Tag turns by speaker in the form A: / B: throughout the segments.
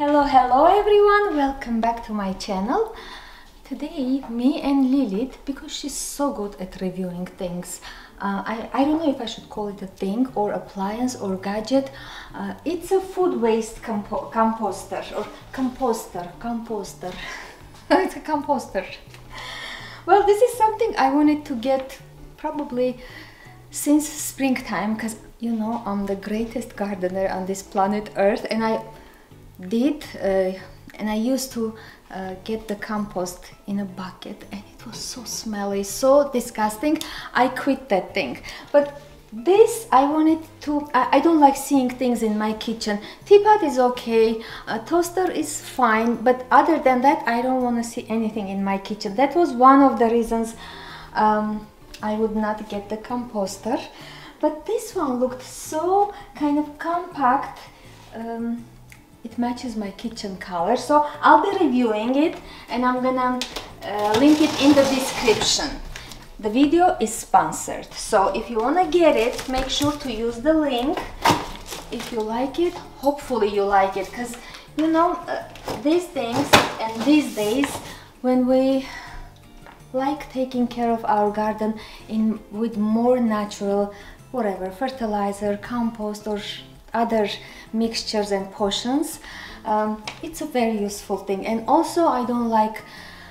A: Hello everyone, welcome back to my channel. Today me and Lilith, because she's so good at reviewing things, I don't know if I should call it a thing or appliance or gadget. It's a food waste composter or composter. It's a composter. Well, this is something I wanted to get probably since springtime, because you know I'm the greatest gardener on this planet Earth, and I used to get the compost in a bucket, and it was so smelly, so disgusting. I quit that thing. But this I wanted to, I don't like seeing things in my kitchen. Teapot is okay, toaster is fine, but other than that I don't want to see anything in my kitchen. That was one of the reasons I would not get the composter. But this one looked so kind of compact. It matches my kitchen color, so I'll be reviewing it, and I'm gonna link it in the description. The video is sponsored, so if you wanna get it, make sure to use the link. If you like it, hopefully you like it, because you know these things and these days when we like taking care of our garden with more natural whatever fertilizer, compost, or other mixtures and potions, it's a very useful thing. And also I don't like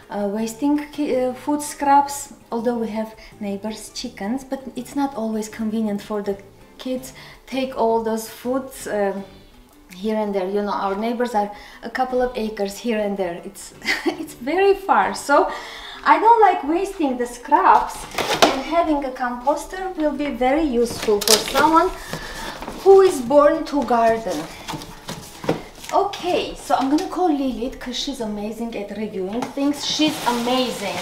A: wasting food scraps, although we have neighbors' chickens, but it's not always convenient for the kids take all those foods here and there. You know, our neighbors are a couple of acres here and there. It's it's very far, so I don't like wasting the scraps, and having a composter will be very useful for someone who is born to garden. Okay, so I'm gonna call Lilith because she's amazing at reviewing things. She's amazing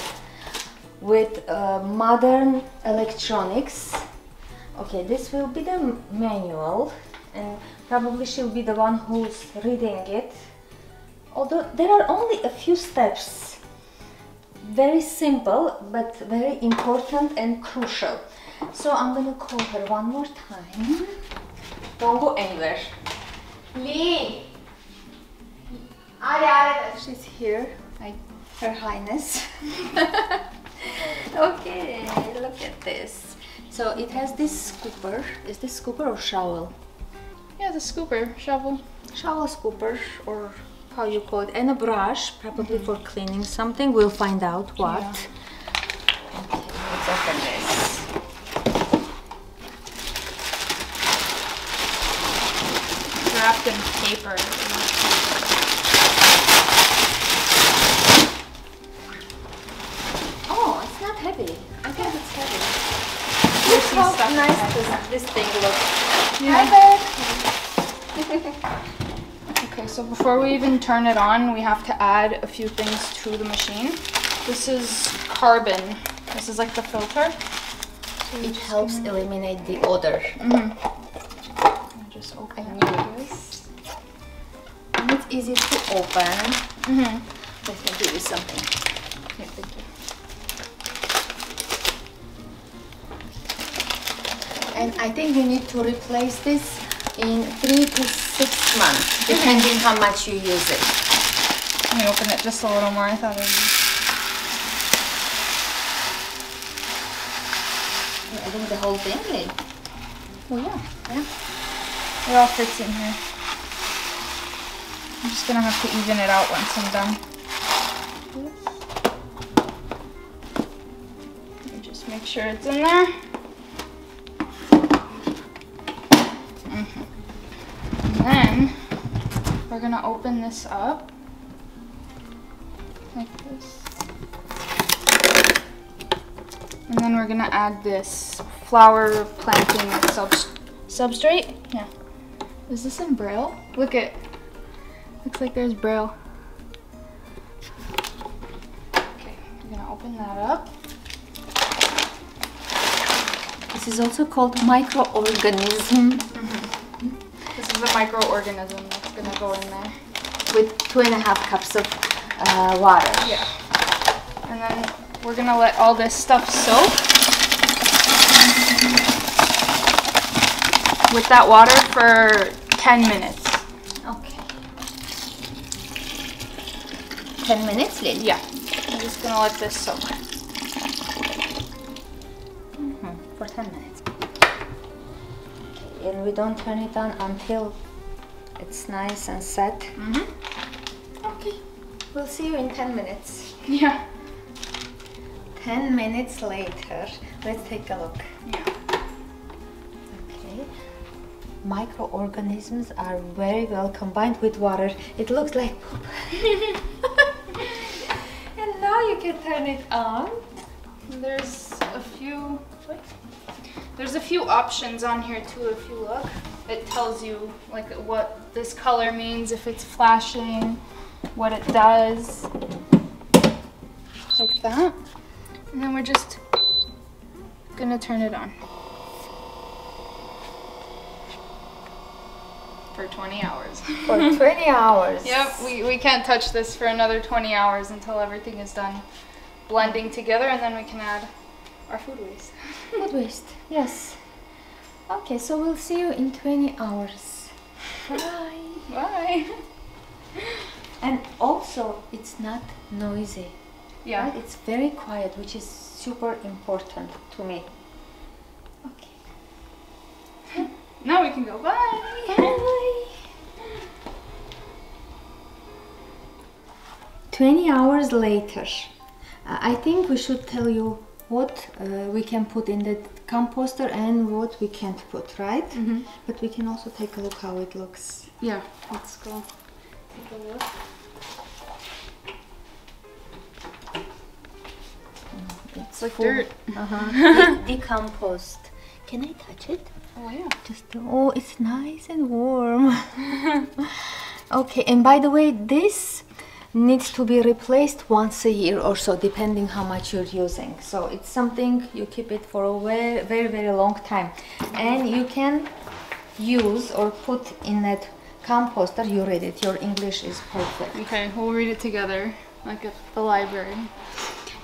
A: with modern electronics. Okay, this will be the manual, and probably she'll be the one who's reading it. Although there are only a few steps. Very simple, but very important and crucial. So I'm gonna call her one more time. Don't go anywhere. Lee! She's here, Her Highness. Okay, look at this. So it has this scooper. Is this scooper or shovel?
B: Yeah, the scooper, shovel.
A: Shovel scooper, or how you call it, and a brush, probably for cleaning something. We'll find out what. Yeah. Okay, let's open this.
B: Wrapped in paper.
A: Oh, it's not heavy. I think it's heavy. Look how nice this thing looks.
B: Yeah.
A: Hi there.
B: Okay, so before we even turn it on, we have to add a few things to the machine. This is carbon. This is like the filter. So
A: it helps eliminate the odor.
B: Just open
A: this. And it's easy to open. Let me give you something. Here, thank you. And I think you need to replace this in 3 to 6 months, depending how much you use it.
B: Let me open it just a little more. I thought it was...
A: I think the whole thing, Lee.
B: Oh yeah.
A: Yeah.
B: It all fits in here. I'm just gonna have to even it out once I'm done. Let me just make sure it's in there. And then we're gonna open this up like this. And then we're gonna add this flower planting substrate. Yeah. Is this in Braille? Look it. Looks like there's Braille. Okay, I'm gonna open that up.
A: This is also called microorganism.
B: This is the microorganism that's gonna go in there.
A: With 2.5 cups of water.
B: Yeah. And then we're gonna let all this stuff soak with that water for 10 minutes.
A: Okay. 10 minutes, Lily?
B: Yeah. I'm just gonna let this soak.
A: For 10 minutes. Okay, and we don't turn it on until it's nice and set. Okay, we'll see you in 10 minutes.
B: Yeah.
A: 10 minutes later, let's take a look.
B: Yeah.
A: Okay, microorganisms are very well combined with water. It looks like poop. And now you can turn it on.
B: There's a few options on here too. If you look, it tells you like what this color means, if it's flashing, what it does, like that. And then we're just gonna turn it on for 20 hours.
A: For 20 hours.
B: Yep, we can't touch this for another 20 hours until everything is done blending together, and then we can add our food waste.
A: Food waste, yes. Okay, so we'll see you in 20 hours. Bye.
B: Bye.
A: And also, it's not noisy.
B: Yeah.
A: Right? It's very quiet, which is super important to me. Okay.
B: Now we can go. Bye.
A: Bye. 20 hours later. I think we should tell you what we can put in the composter and what we can't put, right? But we can also take a look how it looks.
B: Yeah, let's go take a look.
A: It's
B: like
A: full.
B: dirt.
A: Decomposed. Can I touch it?
B: Oh yeah.
A: Oh, it's nice and warm. Okay, and by the way, this needs to be replaced once a year or so, depending how much you're using. So it's something you keep it for a very, very, very long time. And you can use or put in that composter. You read it. Your English is perfect.
B: Okay, we'll read it together, like at the library.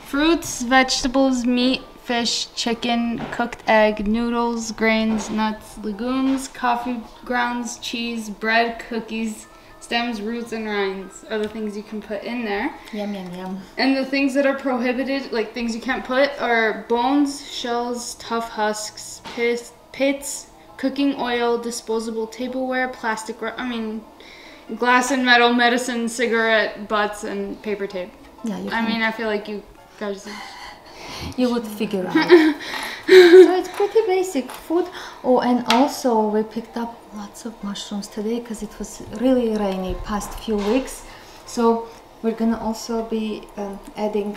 B: Fruits, vegetables, meat, fish, chicken, cooked egg, noodles, grains, nuts, legumes, coffee grounds, cheese, bread, cookies, stems, roots, and rinds are the things you can put in there.
A: Yum, yum, yum.
B: And the things that are prohibited, like things you can't put, are bones, shells, tough husks, pits, cooking oil, disposable tableware, plastic, glass and metal, medicine, cigarette butts, and paper tape.
A: Yeah, you
B: I mean, I feel like you guys...
A: You would figure out. So it's pretty basic food. Oh, and also we picked up lots of mushrooms today because it was really rainy past few weeks. So we're gonna also be adding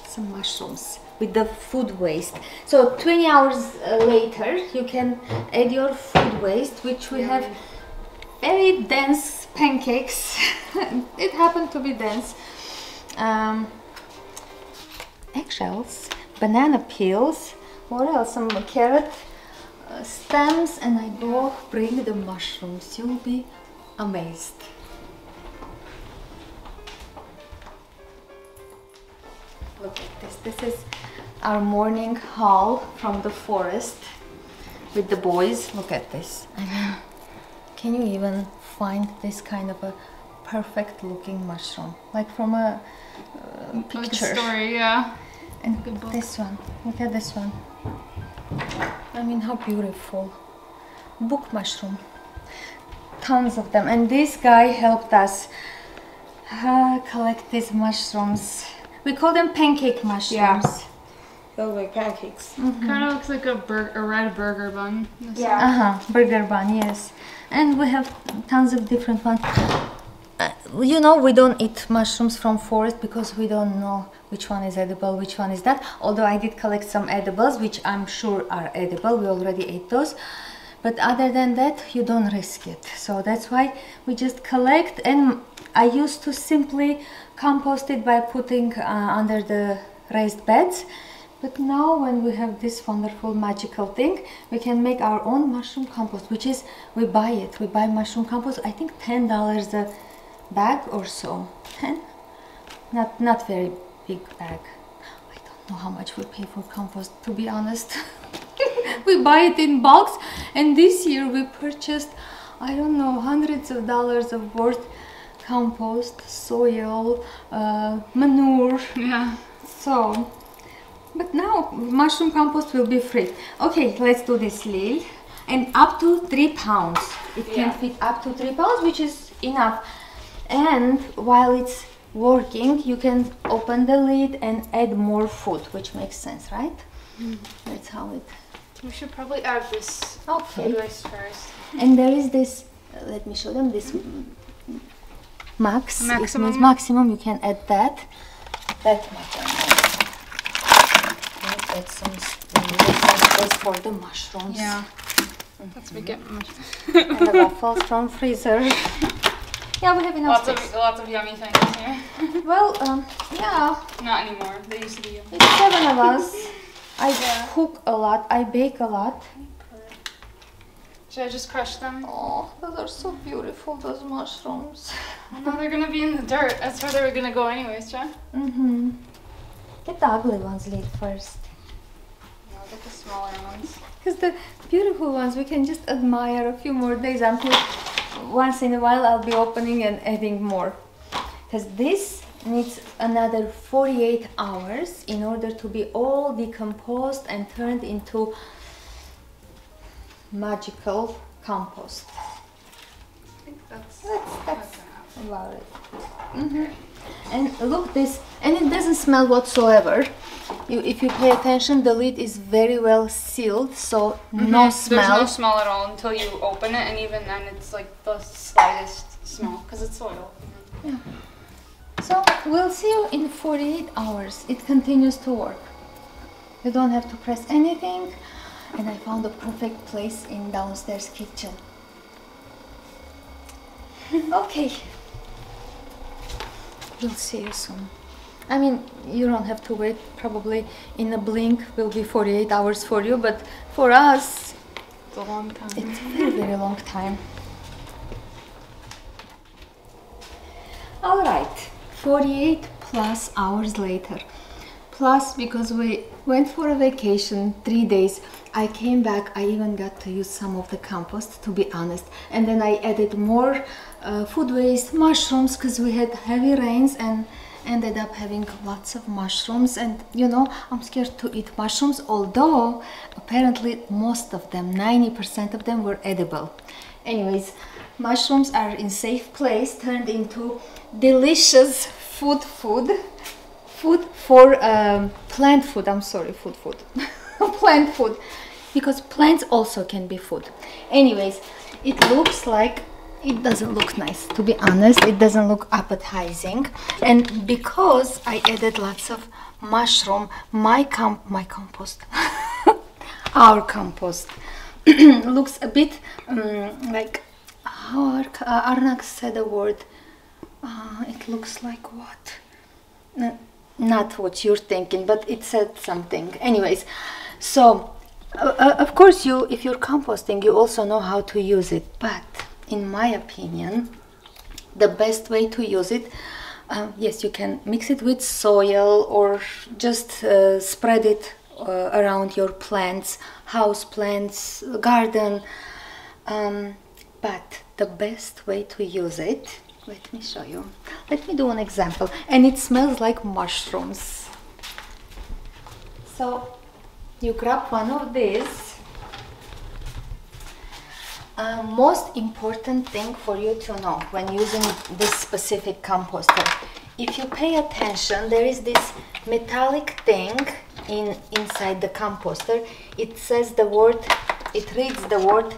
A: some mushrooms with the food waste. So 20 hours later you can add your food waste, which we have very dense pancakes. It happened to be dense. Eggshells, banana peels, what else? Some carrot stems, and I go bring the mushrooms. You'll be amazed. Look at this. This is our morning haul from the forest with the boys. Look at this. I mean, can you even find this kind of a perfect looking mushroom? Like from a picture.
B: Story, yeah.
A: And this one, look at this one. I mean, how beautiful. Book mushroom. Tons of them. And this guy helped us collect these mushrooms. We call them pancake mushrooms.
B: Yeah.
A: Those like pancakes.
B: Kind of looks like a red burger bun.
A: Yeah. Burger bun, yes. And we have tons of different ones. You know, we don't eat mushrooms from forest because we don't know which one is edible, which one is that. Although I did collect some edibles, which I'm sure are edible. We already ate those. But other than that, you don't risk it. So that's why we just collect. And I used to simply compost it by putting under the raised beds. But now when we have this wonderful magical thing, we can make our own mushroom compost, which is, we buy it. We buy mushroom compost, I think $10 a bag or so. 10? Not very big bag. I don't know how much we pay for compost, to be honest. We buy it in bulks, and this year we purchased, I don't know, hundreds of dollars of worth compost, soil, manure.
B: Yeah.
A: So, but now mushroom compost will be free. Okay, let's do this, Lil. And up to 3 pounds. It can fit up to 3 pounds, which is enough. And while it's working, you can open the lid and add more food, which makes sense, right? That's how it...
B: We should probably add this
A: Okay.
B: food waste first.
A: And there is this, let me show them, this max.
B: Maximum.
A: It means maximum, you can add that. That much. Let's add some space for the mushrooms.
B: Yeah. That's we get much.
A: And the waffles from freezer. Yeah, we have enough space.
B: Lots of yummy things here.
A: Well, yeah,
B: Not anymore. They used to be yummy.
A: it's 7 of us. I cook a lot, I bake a lot.
B: Should I just crush them?
A: Oh, those are so beautiful, those mushrooms.
B: No, they're gonna be in the dirt. That's where they were gonna go anyways, John.
A: Get the ugly ones laid first.
B: No, get the smaller ones.
A: Because the beautiful ones we can just admire a few more days until once in a while I'll be opening and adding more. Because this needs another 48 hours in order to be all decomposed and turned into magical compost.
B: I think that's
A: That's about it. And look this, and it doesn't smell whatsoever. If you pay attention, the lid is very well sealed, so no smell.
B: There's no smell at all until you open it, and even then it's like the slightest smell because it's soil.
A: Yeah. So we'll see you in 48 hours. It continues to work. You don't have to press anything, and I found a perfect place in downstairs kitchen. Okay. We'll see you soon. I mean, you don't have to wait. Probably in a blink will be 48 hours for you, but for us,
B: It's a long time.
A: it's a very, very long time. All right, 48 plus hours later. Plus, because we went for a vacation, 3 days, I came back, I even got to use some of the compost, to be honest. And then I added more food waste, mushrooms, because we had heavy rains and ended up having lots of mushrooms. And you know, I'm scared to eat mushrooms, although apparently most of them, 90% of them, were edible. Anyways, mushrooms are in safe place, turned into delicious food for plant food. I'm sorry, food plant food, because plants also can be food. Anyways, it looks like, it doesn't look nice, to be honest. It doesn't look appetizing, and because I added lots of mushroom, my compost our compost looks a bit like, how Arnak said a word, it looks like what? Not what you're thinking, but it said something. Anyways, so of course, if you're composting, you also know how to use it. But in my opinion, the best way to use it, yes, you can mix it with soil or just spread it around your plants, house plants, garden. But the best way to use it, let me show you. Let me do an example. And it smells like mushrooms. So you grab one of these. Most important thing for you to know when using this specific composter, if you pay attention, there is this metallic thing inside the composter. It says the word, it reads the word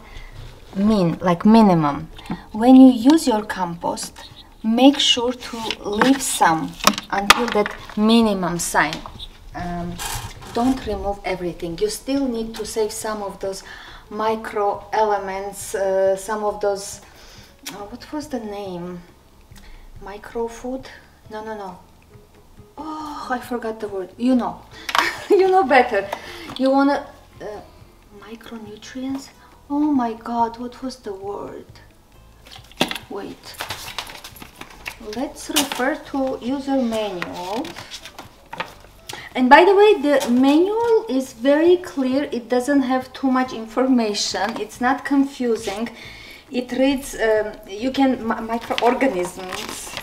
A: min, like minimum. When you use your compost, make sure to leave some until that minimum sign. Don't remove everything. You still need to save some of those micro elements, some of those, what was the name? Micro food? No. Oh, I forgot the word. You know. You know better. You wanna micronutrients? Oh my god, what was the word? Wait. Let's refer to user manual. And by the way, the manual is very clear. It doesn't have too much information. It's not confusing. it reads, you can, microorganisms,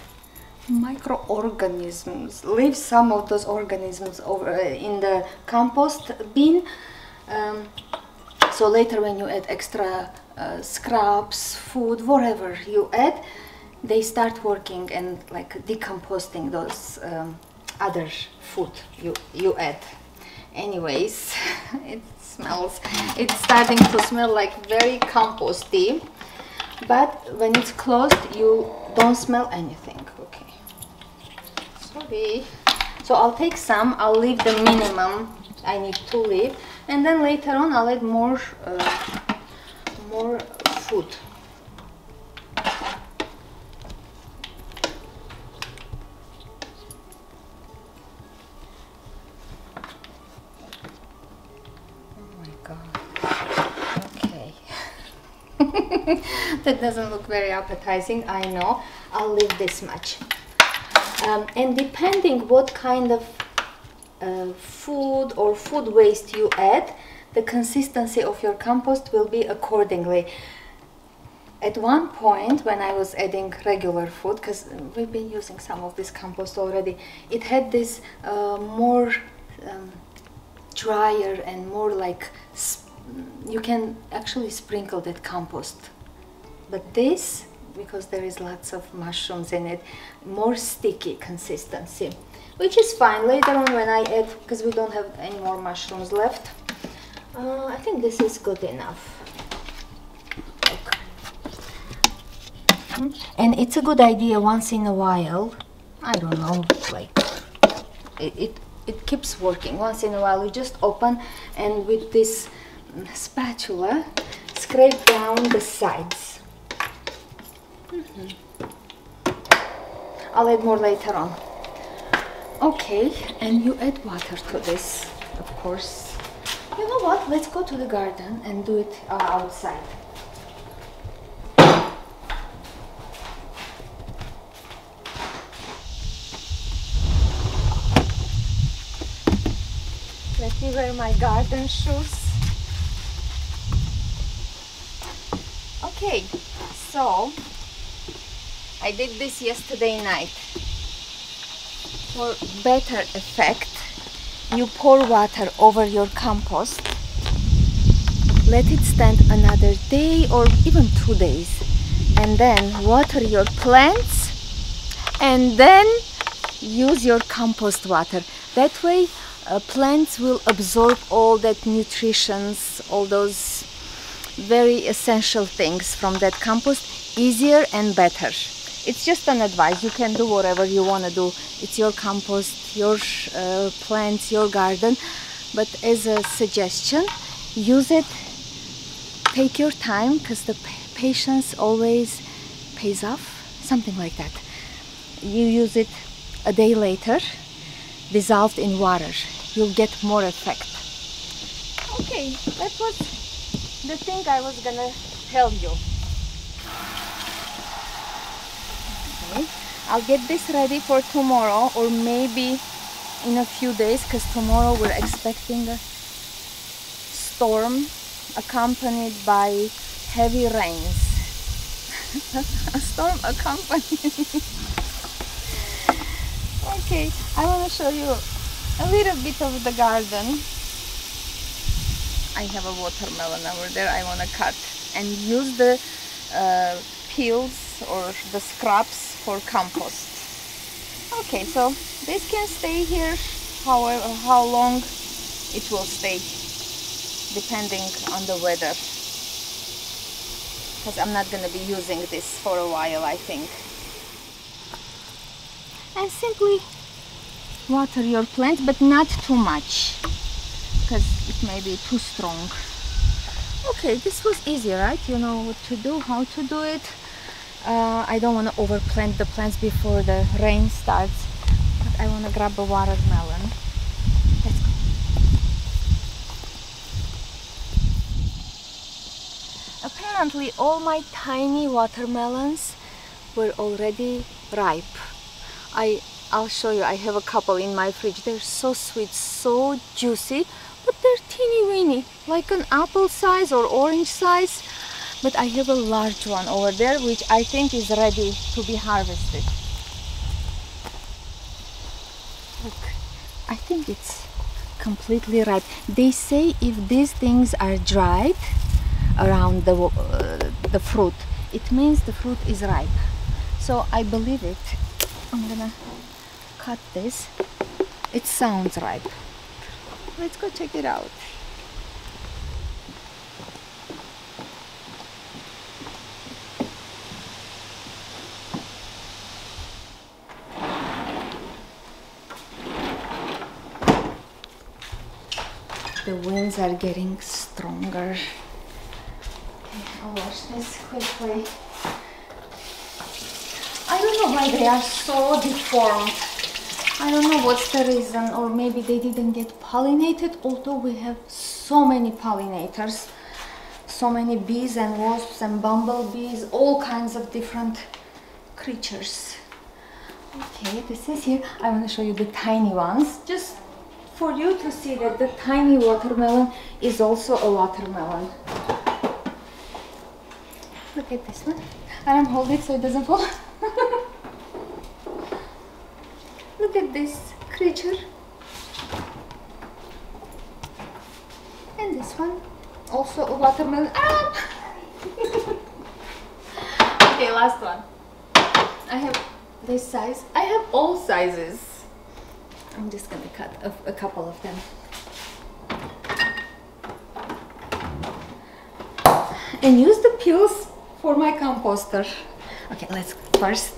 A: leave some of those organisms over in the compost bin. So later when you add extra scraps, food, whatever you add, they start working and like decomposing those other food you add. Anyways, it's starting to smell like very composty, but when it's closed you don't smell anything. Okay, sorry. So I'll take some, I'll leave the minimum I need to leave, and then later on I'll add more food. That doesn't look very appetizing, I know. I'll leave this much. And depending what kind of food or food waste you add, the consistency of your compost will be accordingly. At one point when I was adding regular food, because we've been using some of this compost already, it had this more drier and more like you can actually sprinkle that compost. But this, because there is lots of mushrooms in it, more sticky consistency, which is fine. Later on when I add, because we don't have any more mushrooms left, I think this is good enough. And it's a good idea once in a while, I don't know, like it keeps working. Once in a while you just open and with this spatula scrape down the sides. I'll add more later on. Okay, and you add water to this, of course. You know what, let's go to the garden and do it outside. Let me wear my garden shoes. Okay, so I did this yesterday night. For better effect, you pour water over your compost, let it stand another day or even 2 days, and then water your plants, and then use your compost water. That way plants will absorb all that nutritions, all those very essential things from that compost easier and better. It's just an advice. You can do whatever you want to do. It's your compost, your plants, your garden, but as a suggestion, use it, take your time, because the patience always pays off, something like that. You use it a day later, dissolved in water. You'll get more effect. Okay, that was the thing I was gonna tell you. Okay. I'll get this ready for tomorrow, or maybe in a few days, because tomorrow we're expecting a storm accompanied by heavy rains. A storm accompanied. Okay, I want to show you a little bit of the garden. I have a watermelon over there I want to cut and use the peels or the scraps for compost. Okay, so this can stay here however how long it will stay, depending on the weather, because I'm not going to be using this for a while, I think. And simply water your plant, but not too much, because it may be too strong. Okay, this was easy, right? You know what to do, how to do it. I don't want to overplant the plants before the rain starts, but I want to grab a watermelon. Let's go. Apparently all my tiny watermelons were already ripe. I'll show you, I have a couple in my fridge. They're so sweet, so juicy, but they're teeny weeny, like an apple size or orange size. but I have a large one over there which I think is ready to be harvested. Look, I think it's completely ripe. They say if these things are dried around the fruit, it means the fruit is ripe. So I believe it. I'm gonna cut this. It sounds ripe. Let's go check it out. The winds are getting stronger. Okay, I'll wash this quickly. I don't know why they are so deformed. I don't know what's the reason, or maybe they didn't get pollinated, although we have so many pollinators. So many bees and wasps and bumblebees, all kinds of different creatures. Okay, this is here. I want to show you the tiny ones, just for you to see that the tiny watermelon is also a watermelon. Look at this one. And I'm holding it so it doesn't fall. Look at this creature. And this one, also a watermelon. Ah! Okay, last one. I have this size. I have all sizes. I'm just gonna cut a couple of them. And use the peels for my composter. Okay, let's first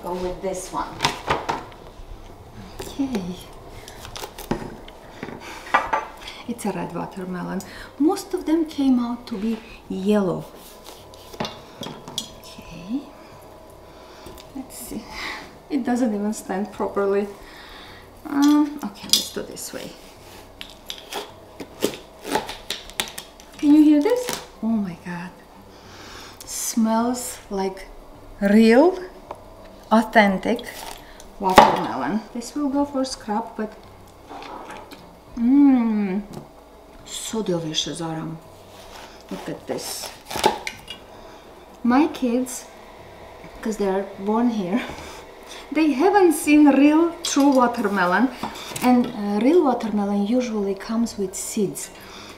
A: go with this one. Okay. It's a red watermelon. Most of them came out to be yellow. Okay. Let's see. It doesn't even stand properly. Okay, let's do this way. Can you hear this? Oh my god. Smells like real, authentic watermelon. This will go for scrap, but so delicious, Aram. Look at this. My kids, because they are born here, they haven't seen real true watermelon, and real watermelon usually comes with seeds.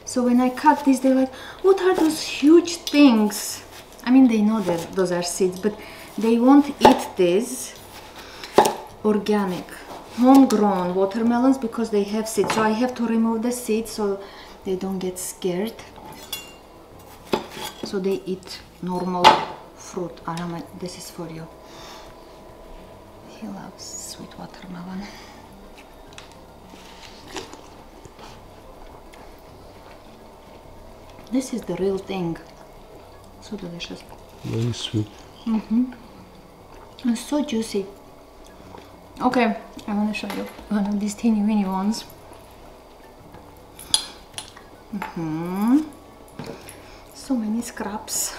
A: So when I cut this, they're like, what are those huge things? I mean, they know that those are seeds, but they won't eat these organic, homegrown watermelons because they have seeds. So I have to remove the seeds so they don't get scared. So they eat normal fruit. Aram, this is for you. He loves sweet watermelon. This is the real thing. So delicious.
C: Very sweet.
A: It's so juicy. Okay, I want to show you one of these teeny weeny ones. So many scraps.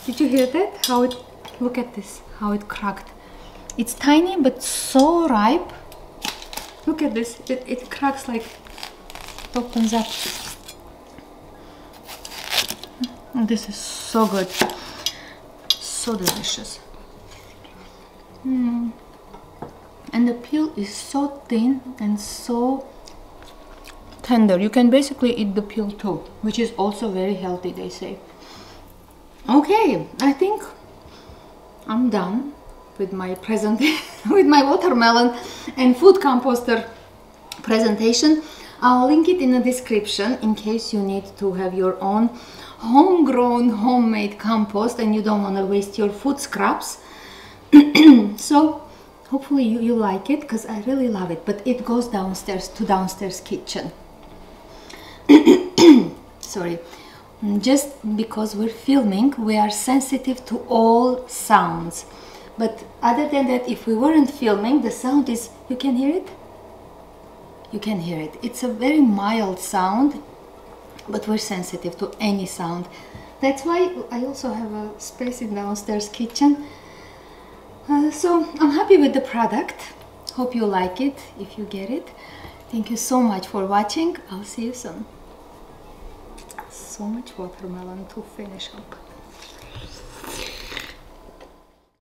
A: Did you hear that? How it, look at this, how it cracked. It's tiny but so ripe. Look at this, it cracks like it opens up. And this is so good, so delicious. And the peel is so thin and so tender. You can basically eat the peel too, which is also very healthy, they say. Okay, I think I'm done with my with my watermelon and food composter presentation. I'll link it in the description in case you need to have your own homegrown, homemade compost and you don't want to waste your food scraps. So hopefully you like it, because I really love it, but it goes downstairs to downstairs kitchen. Sorry, just because we're filming, we are sensitive to all sounds, but other than that, if we weren't filming, the sound is, you can hear it? You can hear it. It's a very mild sound, but we're sensitive to any sound. That's why I also have a space in downstairs kitchen. So I'm happy with the product. Hope you like it, if you get it. Thank you so much for watching. I'll see you soon. so much watermelon to finish up.